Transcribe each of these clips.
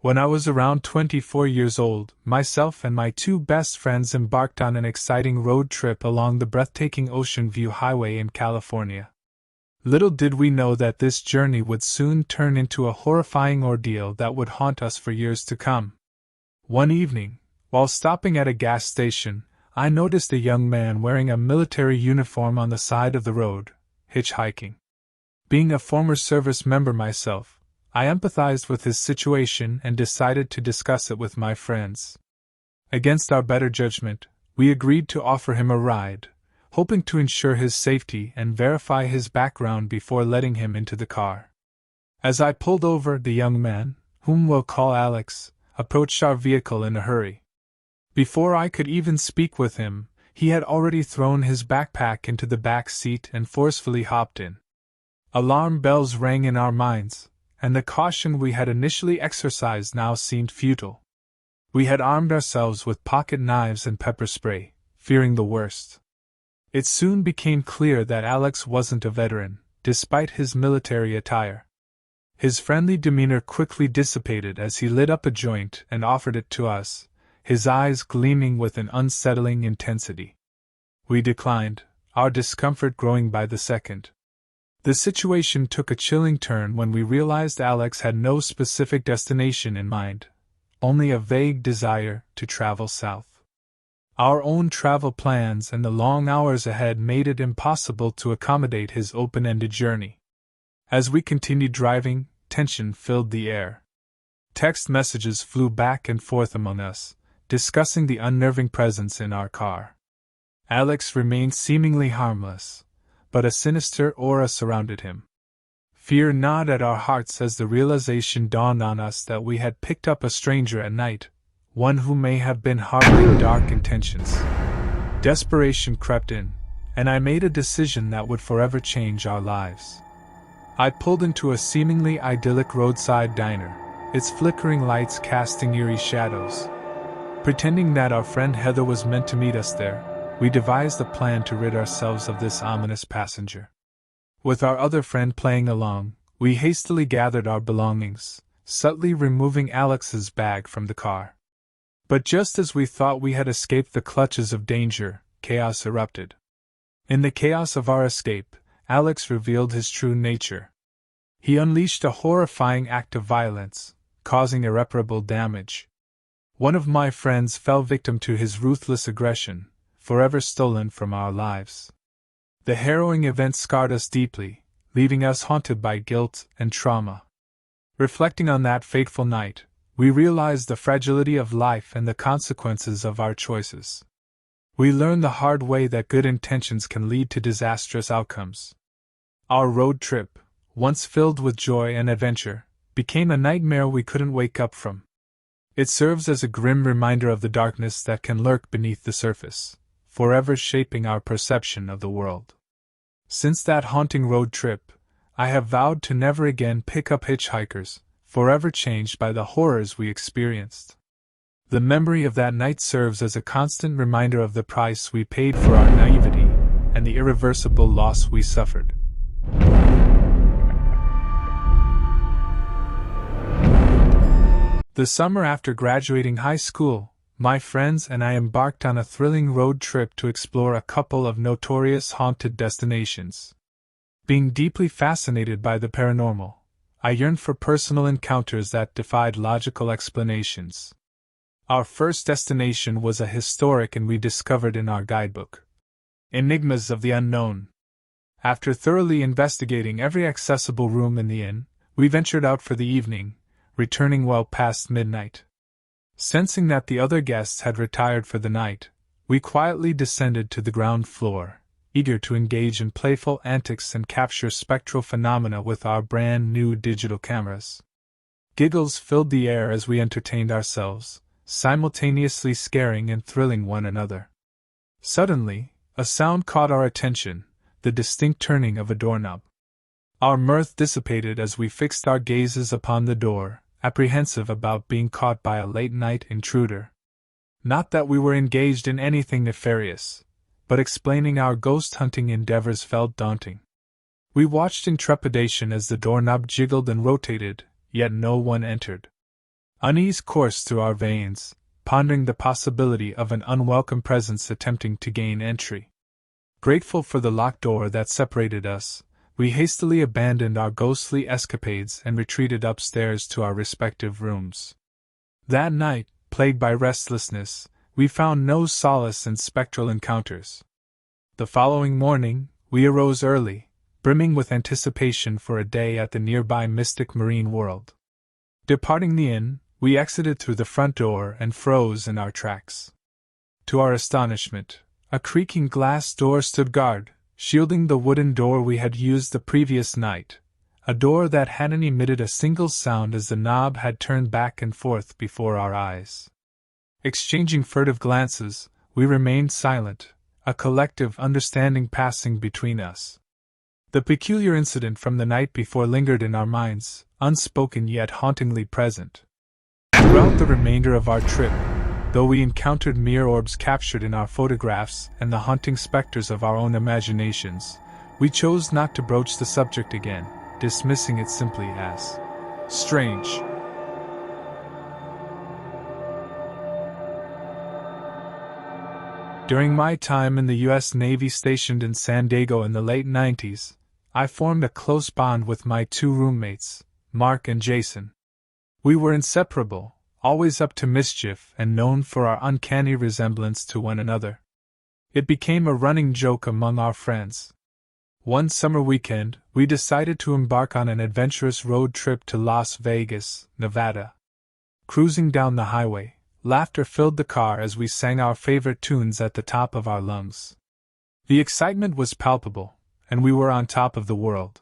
When I was around 24 years old, myself and my two best friends embarked on an exciting road trip along the breathtaking Ocean View Highway in California. Little did we know that this journey would soon turn into a horrifying ordeal that would haunt us for years to come. One evening, while stopping at a gas station, I noticed a young man wearing a military uniform on the side of the road, hitchhiking. Being a former service member myself, I empathized with his situation and decided to discuss it with my friends. Against our better judgment, we agreed to offer him a ride, hoping to ensure his safety and verify his background before letting him into the car. As I pulled over, the young man, whom we'll call Alex, approached our vehicle in a hurry. Before I could even speak with him, he had already thrown his backpack into the back seat and forcefully hopped in. Alarm bells rang in our minds, and the caution we had initially exercised now seemed futile. We had armed ourselves with pocket knives and pepper spray, fearing the worst. It soon became clear that Alex wasn't a veteran, despite his military attire. His friendly demeanor quickly dissipated as he lit up a joint and offered it to us, his eyes gleaming with an unsettling intensity. We declined, our discomfort growing by the second. The situation took a chilling turn when we realized Alex had no specific destination in mind, only a vague desire to travel south. Our own travel plans and the long hours ahead made it impossible to accommodate his open-ended journey. As we continued driving, tension filled the air. Text messages flew back and forth among us, discussing the unnerving presence in our car. Alex remained seemingly harmless, but a sinister aura surrounded him. Fear gnawed at our hearts as the realization dawned on us that we had picked up a stranger at night, one who may have been harboring dark intentions. Desperation crept in, and I made a decision that would forever change our lives. I pulled into a seemingly idyllic roadside diner, its flickering lights casting eerie shadows. Pretending that our friend Heather was meant to meet us there, we devised a plan to rid ourselves of this ominous passenger. With our other friend playing along, we hastily gathered our belongings, subtly removing Alex's bag from the car. But just as we thought we had escaped the clutches of danger, chaos erupted. In the chaos of our escape, Alex revealed his true nature. He unleashed a horrifying act of violence, causing irreparable damage. One of my friends fell victim to his ruthless aggression, forever stolen from our lives. The harrowing event scarred us deeply, leaving us haunted by guilt and trauma. Reflecting on that fateful night, we realized the fragility of life and the consequences of our choices. We learned the hard way that good intentions can lead to disastrous outcomes. Our road trip, once filled with joy and adventure, became a nightmare we couldn't wake up from. It serves as a grim reminder of the darkness that can lurk beneath the surface, forever shaping our perception of the world. Since that haunting road trip, I have vowed to never again pick up hitchhikers, forever changed by the horrors we experienced. The memory of that night serves as a constant reminder of the price we paid for our naivety and the irreversible loss we suffered. The summer after graduating high school, my friends and I embarked on a thrilling road trip to explore a couple of notorious haunted destinations. Being deeply fascinated by the paranormal, I yearned for personal encounters that defied logical explanations. Our first destination was a historic inn we discovered in our guidebook, Enigmas of the Unknown. After thoroughly investigating every accessible room in the inn, we ventured out for the evening, returning well past midnight. Sensing that the other guests had retired for the night, we quietly descended to the ground floor, eager to engage in playful antics and capture spectral phenomena with our brand new digital cameras. Giggles filled the air as we entertained ourselves, simultaneously scaring and thrilling one another. Suddenly, a sound caught our attention, the distinct turning of a doorknob. Our mirth dissipated as we fixed our gazes upon the door, apprehensive about being caught by a late-night intruder. Not that we were engaged in anything nefarious, but explaining our ghost-hunting endeavors felt daunting. We watched in trepidation as the doorknob jiggled and rotated, yet no one entered. Unease coursed through our veins, pondering the possibility of an unwelcome presence attempting to gain entry. Grateful for the locked door that separated us, we hastily abandoned our ghostly escapades and retreated upstairs to our respective rooms. That night, plagued by restlessness, we found no solace in spectral encounters. The following morning, we arose early, brimming with anticipation for a day at the nearby mystic marine world. Departing the inn, we exited through the front door and froze in our tracks. To our astonishment, a creaking glass door stood guard, shielding the wooden door we had used the previous night, a door that hadn't emitted a single sound as the knob had turned back and forth before our eyes. Exchanging furtive glances, we remained silent, a collective understanding passing between us. The peculiar incident from the night before lingered in our minds, unspoken yet hauntingly present. Throughout the remainder of our trip, though we encountered mere orbs captured in our photographs and the haunting specters of our own imaginations, we chose not to broach the subject again, dismissing it simply as strange. During my time in the U.S. Navy stationed in San Diego in the late 90s, I formed a close bond with my two roommates, Mark and Jason. We were inseparable, always up to mischief and known for our uncanny resemblance to one another. It became a running joke among our friends. One summer weekend, we decided to embark on an adventurous road trip to Las Vegas, Nevada. Cruising down the highway, laughter filled the car as we sang our favorite tunes at the top of our lungs. The excitement was palpable, and we were on top of the world.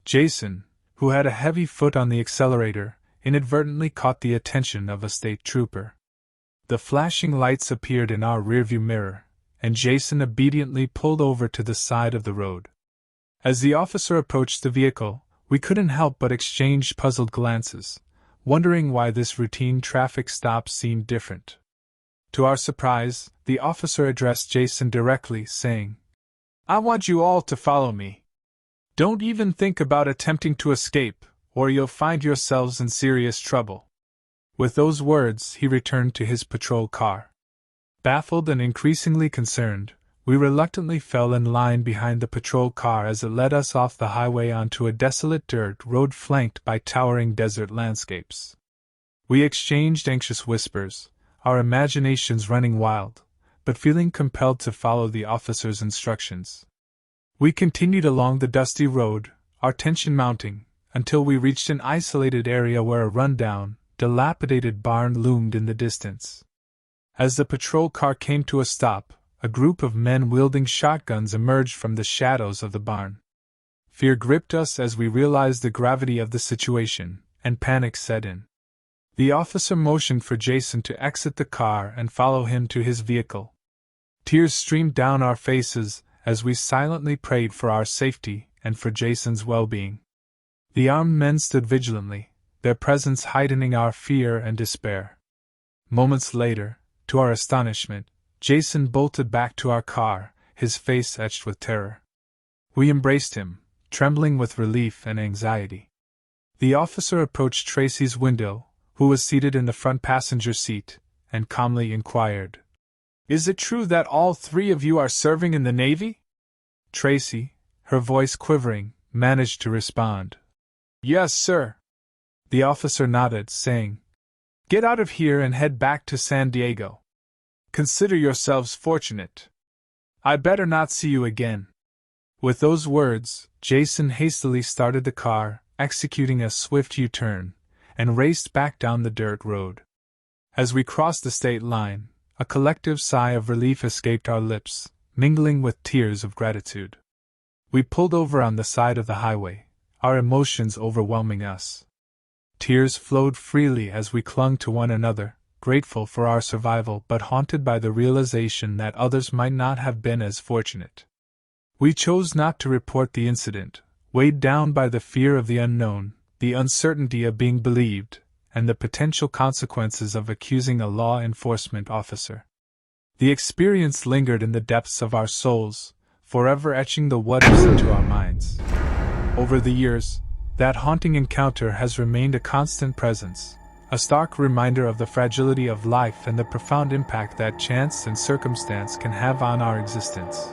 Jason, who had a heavy foot on the accelerator, inadvertently caught the attention of a state trooper. The flashing lights appeared in our rearview mirror, and Jason obediently pulled over to the side of the road. As the officer approached the vehicle, we couldn't help but exchange puzzled glances, wondering why this routine traffic stop seemed different. To our surprise, the officer addressed Jason directly, saying, "I want you all to follow me. Don't even think about attempting to escape, or you'll find yourselves in serious trouble." With those words, he returned to his patrol car. Baffled and increasingly concerned, we reluctantly fell in line behind the patrol car as it led us off the highway onto a desolate dirt road flanked by towering desert landscapes. We exchanged anxious whispers, our imaginations running wild, but feeling compelled to follow the officer's instructions. We continued along the dusty road, our tension mounting, until we reached an isolated area where a rundown, dilapidated barn loomed in the distance. As the patrol car came to a stop, a group of men wielding shotguns emerged from the shadows of the barn. Fear gripped us as we realized the gravity of the situation, and panic set in. The officer motioned for Jason to exit the car and follow him to his vehicle. Tears streamed down our faces as we silently prayed for our safety and for Jason's well-being. The armed men stood vigilantly, their presence heightening our fear and despair. Moments later, to our astonishment, Jason bolted back to our car, his face etched with terror. We embraced him, trembling with relief and anxiety. The officer approached Tracy's window, who was seated in the front passenger seat, and calmly inquired, "Is it true that all three of you are serving in the Navy?" Tracy, her voice quivering, managed to respond, "Yes, sir." The officer nodded, saying, "Get out of here and head back to San Diego. Consider yourselves fortunate. I'd better not see you again." With those words, Jason hastily started the car, executing a swift U-turn, and raced back down the dirt road. As we crossed the state line, a collective sigh of relief escaped our lips, mingling with tears of gratitude. We pulled over on the side of the highway, our emotions overwhelming us. Tears flowed freely as we clung to one another, grateful for our survival but haunted by the realization that others might not have been as fortunate. We chose not to report the incident, weighed down by the fear of the unknown, the uncertainty of being believed, and the potential consequences of accusing a law enforcement officer. The experience lingered in the depths of our souls, forever etching the what-ifs into our minds. Over the years, that haunting encounter has remained a constant presence, A stark reminder of the fragility of life and the profound impact that chance and circumstance can have on our existence.